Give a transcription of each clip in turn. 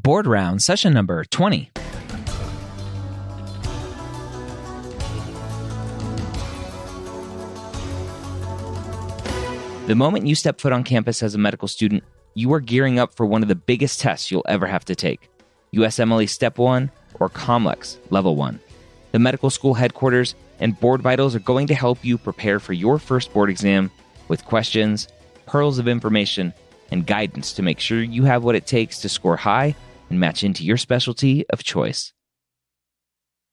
Board Round, session number 20. The moment you step foot on campus as a medical student, you are gearing up for one of the biggest tests you'll ever have to take. USMLE Step 1 or COMLEX Level 1. The medical school headquarters and Board Vitals are going to help you prepare for your first board exam with questions, pearls of information, and guidance to make sure you have what it takes to score high and match into your specialty of choice.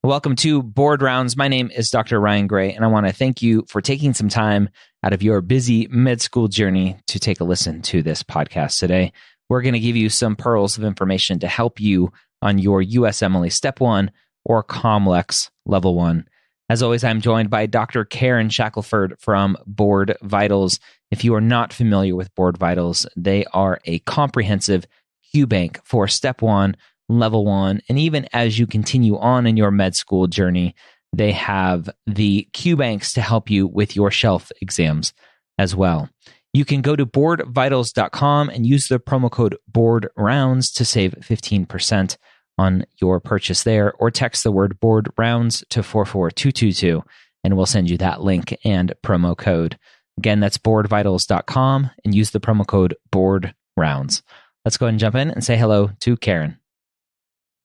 Welcome to Board Rounds. My name is Dr. Ryan Gray, and I want to thank you for taking some time out of your busy med school journey to take a listen to this podcast today. We're going to give you some pearls of information to help you on your USMLE Step 1 or COMLEX Level 1. As always, I'm joined by Dr. Karen Shackelford from Board Vitals. If you are not familiar with Board Vitals, they are a comprehensive QBank for Step 1, Level 1, and even as you continue on in your med school journey, they have the QBanks to help you with your shelf exams as well. You can go to boardvitals.com and use the promo code BOARDROUNDS to save 15% on your purchase there, or text the word Board Rounds to 44222, and we'll send you that link and promo code. Again, that's boardvitals.com and use the promo code BOARDROUNDS. Let's go ahead and jump in and say hello to Karen.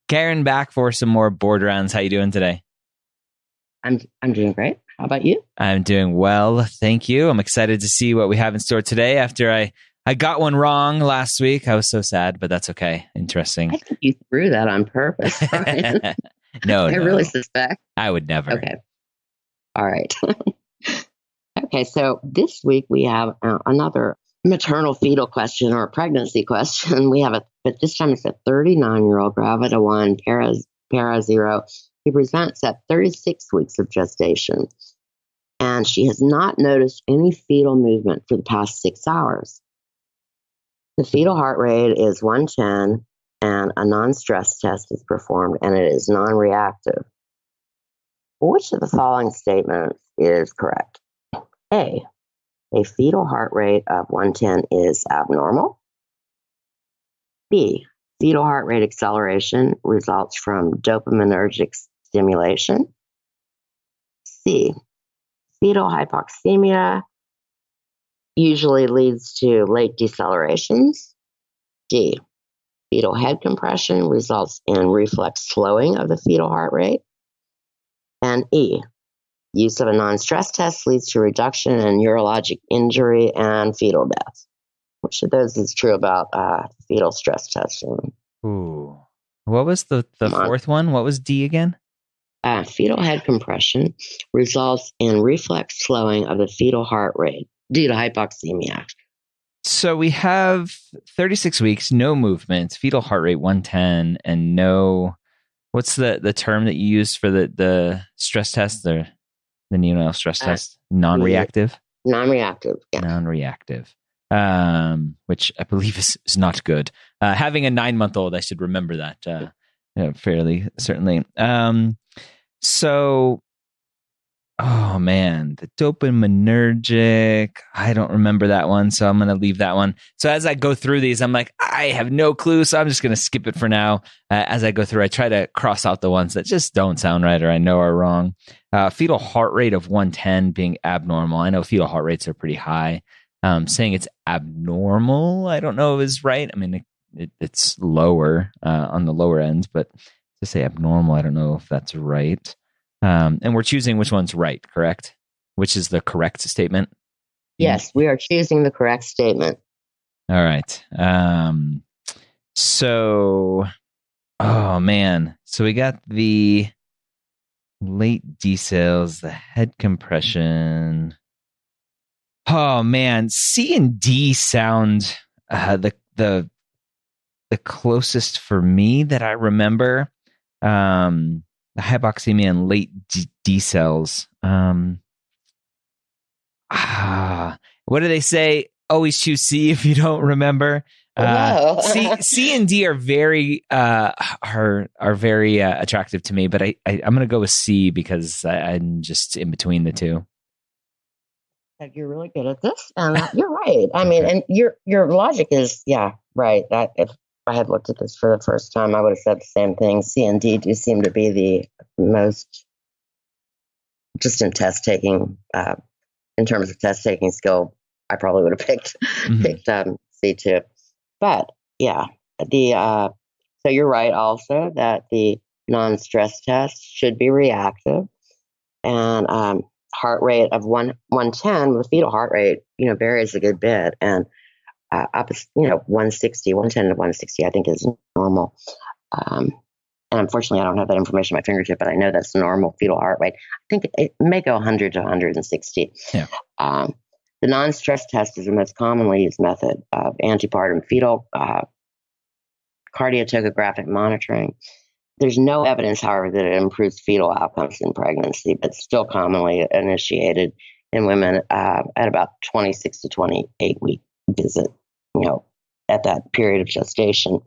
Karen, back for some more Board Rounds. How you doing today? I'm doing great. How about you? I'm doing well, thank you. I'm excited to see what we have in store today. After I got one wrong last week, I was so sad, but that's okay. Interesting. I think you threw that on purpose, Brian. No, I really suspect. I would never. Okay. All right. Okay, so this week we have another maternal fetal question or pregnancy question. But this time it's a 39-year-old gravida 1, para 0. He presents at 36 weeks of gestation, and she has not noticed any fetal movement for the past 6 hours. The fetal heart rate is 110, and a non-stress test is performed, and it is non-reactive. Which of the following statements is correct? A fetal heart rate of 110 is abnormal. B, fetal heart rate acceleration results from dopaminergic stimulation. C, fetal hypoxemia usually leads to late decelerations. D, fetal head compression results in reflex slowing of the fetal heart rate. And E, use of a non-stress test leads to reduction in neurologic injury and fetal death. Which of those is true about fetal stress testing? Ooh. What was the fourth one? What was D again? Fetal head compression results in reflex slowing of the fetal heart rate due to hypoxemia. So we have 36 weeks, no movement, fetal heart rate 110, and no... What's the term that you used for the stress test, the neonatal stress test? Non-reactive? Non-reactive, yeah. Non-reactive, which I believe is not good. Having a 9-month-old, I should remember that fairly certainly. So, oh man, the dopaminergic, I don't remember that one, so I'm going to leave that one. So as I go through these, I'm like, I have no clue, so I'm just going to skip it for now. As I go through, I try to cross out the ones that just don't sound right or I know are wrong. Fetal heart rate of 110 being abnormal. I know fetal heart rates are pretty high. Saying it's abnormal, I don't know if is right. I mean, it's lower on the lower end, but to say abnormal, I don't know if that's right. And we're choosing which one's right, correct? Which is the correct statement? Yes, we are choosing the correct statement. All right. So, oh man. So we got the late decels, the head compression. Oh man, C and D sound the closest for me that I remember. The hypoxemia and late decels. What do they say? Always choose C if you don't remember. C and D are very attractive to me, but I'm going to go with C because I'm just in between the two. You're really good at this, and you're right. I mean, and your logic is right. That I had looked at this for the first time, I would have said the same thing. C and D do seem to be the most, just in test taking, in terms of test taking skill, I probably would have picked C2. But yeah, so you're right also that the non-stress test should be reactive, and heart rate of 110, the fetal heart rate, varies a good bit, and up, 160, 110 to 160, I think is normal. And unfortunately, I don't have that information at my fingertip, but I know that's normal fetal heart rate. I think it may go 100 to 160. Yeah. The non-stress test is the most commonly used method of antepartum fetal cardiotocographic monitoring. There's no evidence, however, that it improves fetal outcomes in pregnancy, but still commonly initiated in women at about 26 to 28 week visit, at that period of gestation.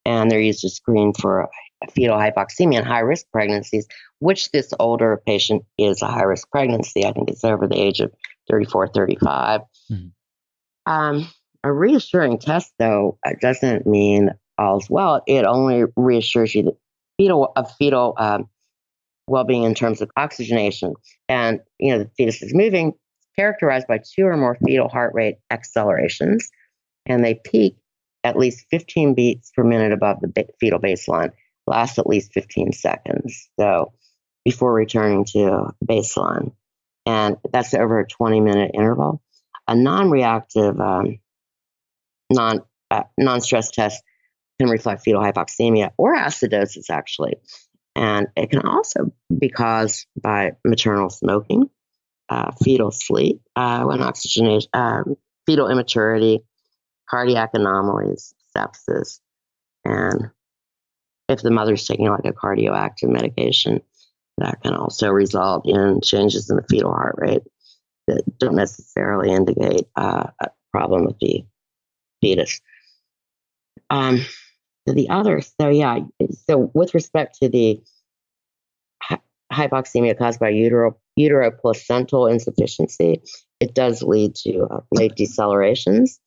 And they're used to screen for fetal hypoxemia in high-risk pregnancies, which this older patient is a high-risk pregnancy. I think it's over the age of 34, 35. Mm-hmm. A reassuring test, though, doesn't mean all's well. It only reassures you that fetal well-being in terms of oxygenation. And, the fetus is moving, characterized by 2 or more fetal heart rate accelerations, and they peak at least 15 beats per minute above the fetal baseline, last at least 15 seconds. So before returning to baseline. And that's over a 20-minute interval. A non-reactive, non-stress test can reflect fetal hypoxemia or acidosis, actually. And it can also be caused by maternal smoking, fetal sleep, when oxygenation, fetal immaturity, cardiac anomalies, sepsis, and if the mother's taking like a cardioactive medication, that can also result in changes in the fetal heart rate that don't necessarily indicate a problem with the fetus. So with respect to the hypoxemia caused by uteroplacental insufficiency, it does lead to late decelerations.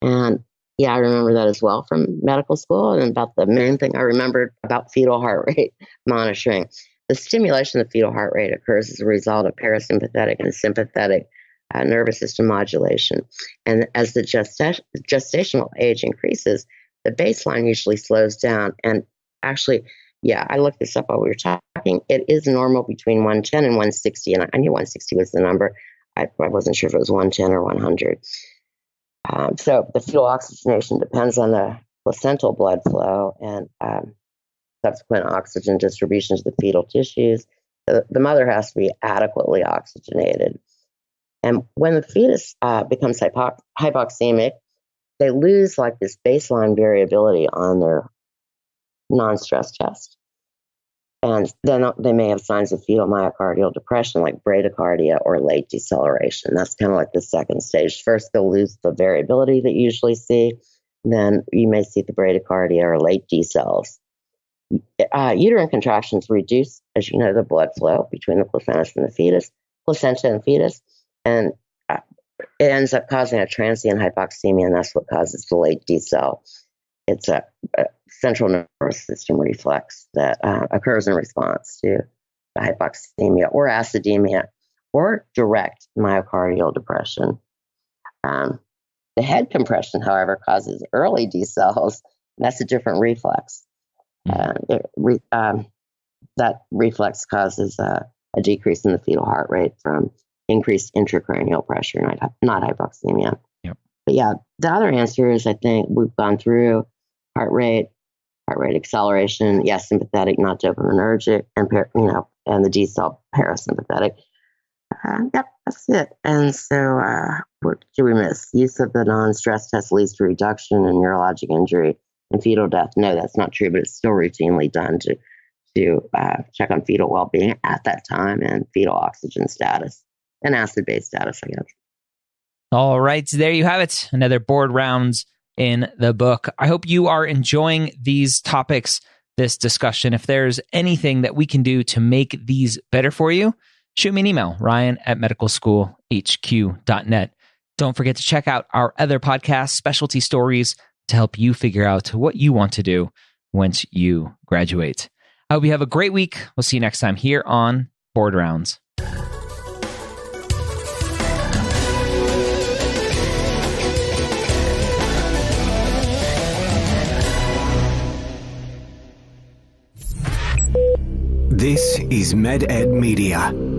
And I remember that as well from medical school. And about the main thing I remembered about fetal heart rate monitoring, the stimulation of fetal heart rate occurs as a result of parasympathetic and sympathetic nervous system modulation. And as the gestational age increases, the baseline usually slows down. And actually, I looked this up while we were talking. It is normal between 110 and 160. And I knew 160 was the number. I wasn't sure if it was 110 or 100. So the fetal oxygenation depends on the placental blood flow and subsequent oxygen distribution to the fetal tissues. The mother has to be adequately oxygenated. And when the fetus becomes hypoxemic, they lose like this baseline variability on their non-stress test. And then they may have signs of fetal myocardial depression like bradycardia or late deceleration. That's kind of like the second stage. First, they'll lose the variability that you usually see. Then you may see the bradycardia or late decels. Uterine contractions reduce, as you know, the blood flow between the placenta and fetus, and it ends up causing a transient hypoxemia, and that's what causes the late decel. It's a central nervous system reflex that occurs in response to hypoxemia or acidemia or direct myocardial depression. The head compression, however, causes early decels. That's a different reflex. That reflex causes a decrease in the fetal heart rate from increased intracranial pressure, not hypoxemia. Yep. But the other answer is, I think we've gone through heart rate acceleration, sympathetic, not dopaminergic, and the decel parasympathetic. That's it. And so, what do we miss? Use of the non-stress test leads to reduction in neurologic injury and fetal death. No, that's not true, but it's still routinely done to check on fetal well-being at that time and fetal oxygen status and acid-base status, I guess. All right, so there you have it. Another board rounds in the book. I hope you are enjoying these topics, this discussion. If there's anything that we can do to make these better for you, shoot me an email, ryan@medicalschoolhq.net. Don't forget to check out our other podcasts, Specialty Stories, to help you figure out what you want to do once you graduate. I hope you have a great week. We'll see you next time here on Board Rounds. This is MedEd Media.